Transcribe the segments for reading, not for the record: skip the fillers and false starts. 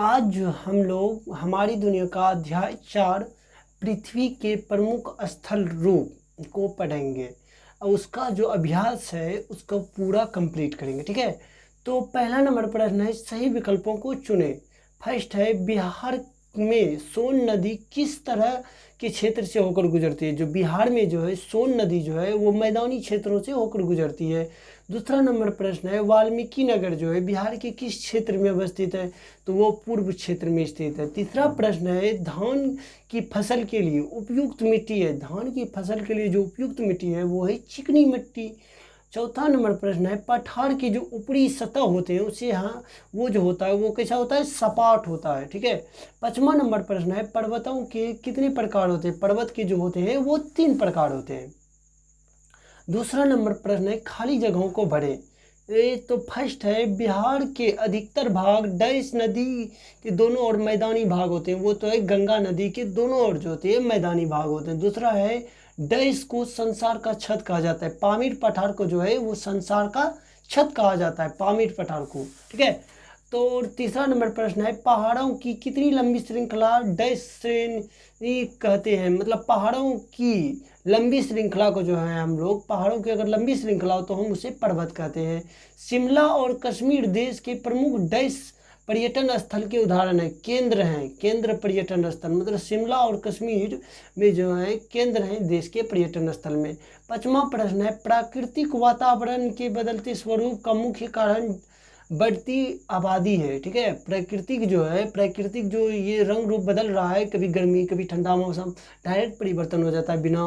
आज जो हम लोग हमारी दुनिया का अध्याय 4 पृथ्वी के प्रमुख स्थल रूप को पढ़ेंगे और उसका जो अभ्यास है उसको पूरा कंप्लीट करेंगे। ठीक है, तो पहला नंबर प्रश्न है, सही विकल्पों को चुने। फर्स्ट है, बिहार में सोन नदी किस तरह के क्षेत्र से होकर गुजरती है। जो बिहार में जो है सोन नदी जो है वो मैदानी क्षेत्रों से होकर गुजरती है। दूसरा नंबर प्रश्न है, वाल्मीकि नगर जो है बिहार के किस क्षेत्र में अवस्थित है, तो वो पूर्व क्षेत्र में स्थित है। तीसरा प्रश्न है, धान की फसल के लिए उपयुक्त मिट्टी है। धान की फसल के लिए जो उपयुक्त मिट्टी है वो है चिकनी मिट्टी। चौथा नंबर प्रश्न है, पठार की जो ऊपरी सतह होते हैं उसे यहाँ वो जो होता है वो कैसा होता है, सपाट होता है। ठीक है। पांचवा नंबर प्रश्न है, पर्वतों के कितने प्रकार होते हैं। पर्वत के जो होते हैं वो 3 प्रकार होते हैं। दूसरा नंबर प्रश्न है, खाली जगहों को भरें। तो फर्स्ट है, बिहार के अधिकतर भाग डैश नदी के दोनों ओर मैदानी भाग होते हैं। वो तो है गंगा नदी के दोनों ओर जो होते हैं मैदानी भाग होते हैं। दूसरा है, डैश को संसार का छत कहा जाता है। पामीर पठार को जो है वो संसार का छत कहा जाता है, पामीर पठार को। ठीक है। तो तीसरा नंबर प्रश्न है, पहाड़ों की कितनी लंबी श्रृंखला डैश श्रेणी कहते हैं। मतलब पहाड़ों की लंबी श्रृंखला को जो है हम लोग, पहाड़ों की अगर लंबी श्रृंखला हो तो हम उसे पर्वत कहते हैं। शिमला और कश्मीर देश के प्रमुख डैश पर्यटन स्थल के उदाहरण है। केंद्र हैं, केंद्र पर्यटन स्थल। मतलब शिमला और कश्मीर में जो है केंद्र हैं देश के पर्यटन स्थल में। पांचवा प्रश्न है, प्राकृतिक वातावरण के बदलते स्वरूप का मुख्य कारण बढ़ती आबादी है। ठीक है। प्राकृतिक जो ये रंग रूप बदल रहा है, कभी गर्मी कभी ठंडा मौसम डायरेक्ट परिवर्तन हो जाता है बिना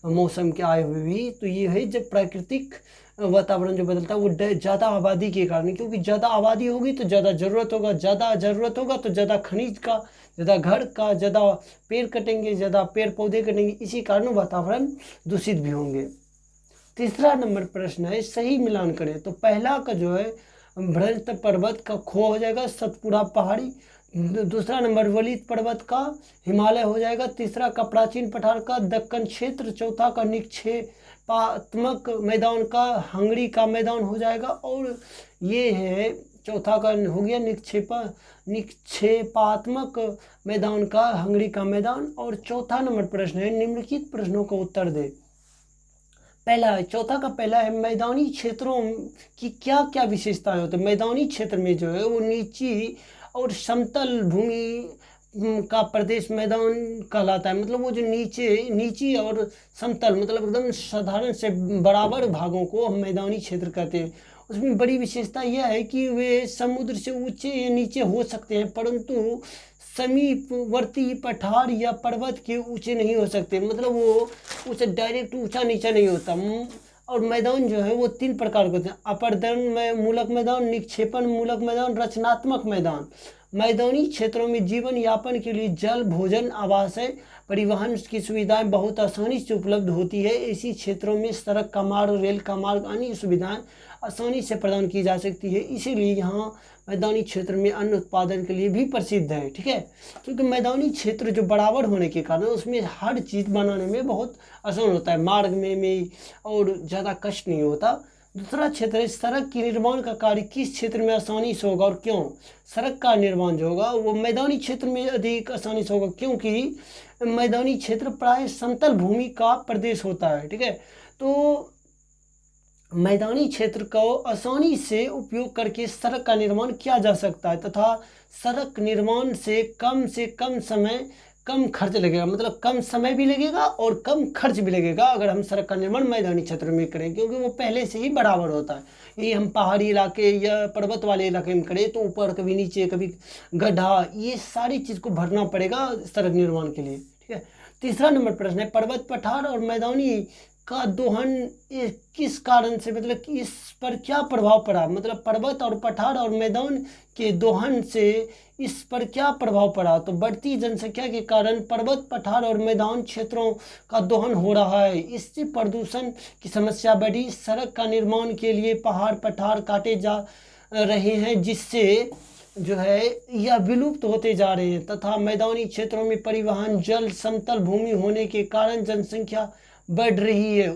मौसम के आए हुए भी। तो ये है जब प्राकृतिक वातावरण जो बदलता है वो ज़्यादा आबादी के कारण, क्योंकि ज़्यादा आबादी होगी तो ज़्यादा ज़रूरत होगा, ज़्यादा ज़रूरत होगा तो ज़्यादा खनिज का, ज़्यादा घर का, ज़्यादा पेड़ कटेंगे, ज़्यादा पेड़ पौधे कटेंगे, इसी कारण वातावरण दूषित भी होंगे। तीसरा नंबर प्रश्न है, सही मिलान करें। तो पहला का जो है भ्रंश पर्वत का खो हो जाएगा, सतपुड़ा पहाड़ी। दूसरा नंबर वलित पर्वत का हिमालय हो जाएगा। तीसरा का प्राचीन पठार का दक्कन क्षेत्र। चौथा का निक्षेपात्मक मैदान का हंगरी का मैदान हो जाएगा। और ये है चौथा का हो गया निक्षेपात्मक मैदान का हंगरी का मैदान। और चौथा नंबर प्रश्न है, निम्नलिखित प्रश्नों का उत्तर दे। पहला है, चौथा का पहला है, मैदानी क्षेत्रों की क्या क्या विशेषताएं होती है। मैदानी क्षेत्र में जो है वो नीची और समतल भूमि का प्रदेश मैदान कहलाता है। मतलब वो जो नीची और समतल, मतलब एकदम साधारण से बराबर भागों को हम मैदानी क्षेत्र कहते हैं। उसमें बड़ी विशेषता यह है कि वे समुद्र से ऊंचे या नीचे हो सकते हैं, परंतु समीपवर्ती पठार या पर्वत के ऊंचे नहीं हो सकते। मतलब वो उसे डायरेक्ट ऊंचा नीचा नहीं होता। और मैदान जो है वो 3 प्रकार के होते हैं, अपरदन मूलक मैदान, निक्षेपण मूलक मैदान, रचनात्मक मैदान। मैदानी क्षेत्रों में जीवन यापन के लिए जल, भोजन, आवास है, परिवहन की सुविधाएं बहुत आसानी से उपलब्ध होती है। ऐसी क्षेत्रों में सड़क का मार्ग, रेल का मार्ग, अन्य सुविधाएं आसानी से प्रदान की जा सकती है। इसीलिए यहाँ मैदानी क्षेत्र में अन्न उत्पादन के लिए भी प्रसिद्ध है। ठीक है। क्योंकि मैदानी क्षेत्र जो बराबर होने के कारण उसमें हर चीज़ बनाने में बहुत आसान होता है, मार्ग में और ज़्यादा कष्ट नहीं होता। दूसरा क्षेत्र है, सड़क के निर्माण का कार्य किस क्षेत्र में आसानी से होगा और क्यों। सड़क का निर्माण जो होगा वो मैदानी क्षेत्र में अधिक आसानी से होगा, क्योंकि मैदानी क्षेत्र प्राय समतल भूमि का प्रदेश होता है। ठीक है। तो मैदानी क्षेत्र को आसानी से उपयोग करके सड़क का निर्माण किया जा सकता है तथा सड़क निर्माण से कम समय कम खर्च लगेगा। मतलब कम समय भी लगेगा और कम खर्च भी लगेगा अगर हम सड़क का निर्माण मैदानी क्षेत्र में करें, क्योंकि वो पहले से ही बराबर होता है। ये हम पहाड़ी इलाके या पर्वत वाले इलाके में करें तो ऊपर कभी नीचे कभी गड्ढा, ये सारी चीज़ को भरना पड़ेगा सड़क निर्माण के लिए। ठीक है। तीसरा नंबर प्रश्न है, पर्वत पठार और मैदानी का दोहन किस कारण से, मतलब कि इस पर क्या प्रभाव पड़ा। मतलब पर्वत और पठार और मैदान के दोहन से इस पर क्या प्रभाव पड़ा। तो बढ़ती जनसंख्या के कारण पर्वत, पठार और मैदान क्षेत्रों का दोहन हो रहा है। इससे प्रदूषण की समस्या बढ़ी। सड़क का निर्माण के लिए पहाड़ पठार काटे जा रहे हैं, जिससे जो है यह विलुप्त होते जा रहे हैं तथा मैदानी क्षेत्रों में परिवहन, जल, समतल भूमि होने के कारण जनसंख्या बढ़ रही है,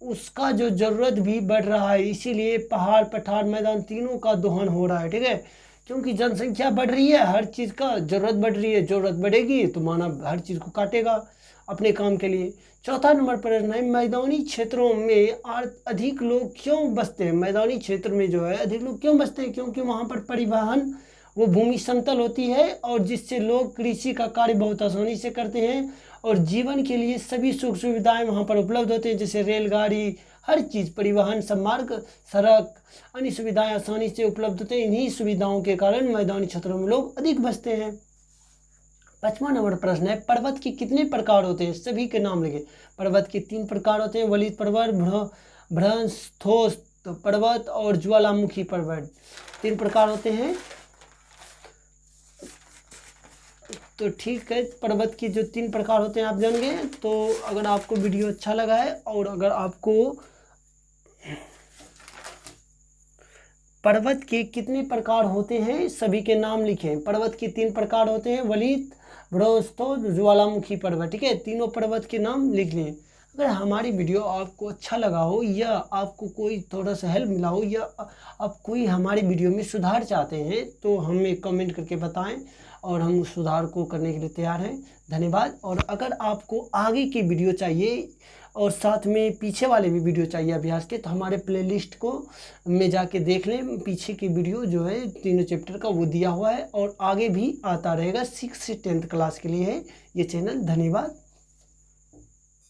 उसका जो ज़रूरत भी बढ़ रहा है। इसीलिए पहाड़, पठार, मैदान तीनों का दोहन हो रहा है। ठीक है। क्योंकि जनसंख्या बढ़ रही है, हर चीज़ का ज़रूरत बढ़ रही है, ज़रूरत बढ़ेगी तो मानव हर चीज़ को काटेगा अपने काम के लिए। चौथा नंबर प्रश्न है, मैदानी क्षेत्रों में अधिक लोग क्यों बसते हैं? मैदानी क्षेत्र में जो है अधिक लोग क्यों बसते हैं? क्योंकि वहाँ पर परिवहन, वो भूमि समतल होती है और जिससे लोग कृषि का कार्य बहुत आसानी से करते हैं और जीवन के लिए सभी सुख सुविधाएं वहाँ पर उपलब्ध होती हैं, जैसे रेलगाड़ी, हर चीज़, परिवहन, सम्मार्ग, सड़क, अन्य सुविधाएं आसानी से उपलब्ध होते हैं। इन्हीं सुविधाओं के कारण मैदानी क्षेत्रों में लोग अधिक बसते हैं। 5वां नंबर प्रश्न है, पर्वत के कितने प्रकार होते हैं? सभी के नाम लिखे। पर्वत के 3 प्रकार होते हैं, वलित पर्वत, भ्रंशस्थोस्थ पर्वत और ज्वालामुखी पर्वत। 3 प्रकार होते हैं। तो ठीक है, पर्वत के जो 3 प्रकार होते हैं आप जान गए। तो अगर आपको वीडियो अच्छा लगा है और अगर आपको पर्वत के कितने प्रकार होते हैं सभी के नाम लिखें। पर्वत के 3 प्रकार होते हैं, वलित, भ्रंशस्थोस्थ, ज्वालामुखी पर्वत। ठीक है, तीनों पर्वत के नाम लिख लें। अगर हमारी वीडियो आपको अच्छा लगा हो या आपको कोई थोड़ा सा हेल्प मिला हो या आप कोई हमारी वीडियो में सुधार चाहते हैं तो हमें कमेंट करके बताएं और हम उस सुधार को करने के लिए तैयार हैं। धन्यवाद। और अगर आपको आगे की वीडियो चाहिए और साथ में पीछे वाले भी वीडियो चाहिए अभ्यास के, तो हमारे प्लेलिस्ट को में जाके देख लें। पीछे की वीडियो जो है तीनों चैप्टर का वो दिया हुआ है और आगे भी आता रहेगा। 6 से 10th क्लास के लिए है ये चैनल। धन्यवाद।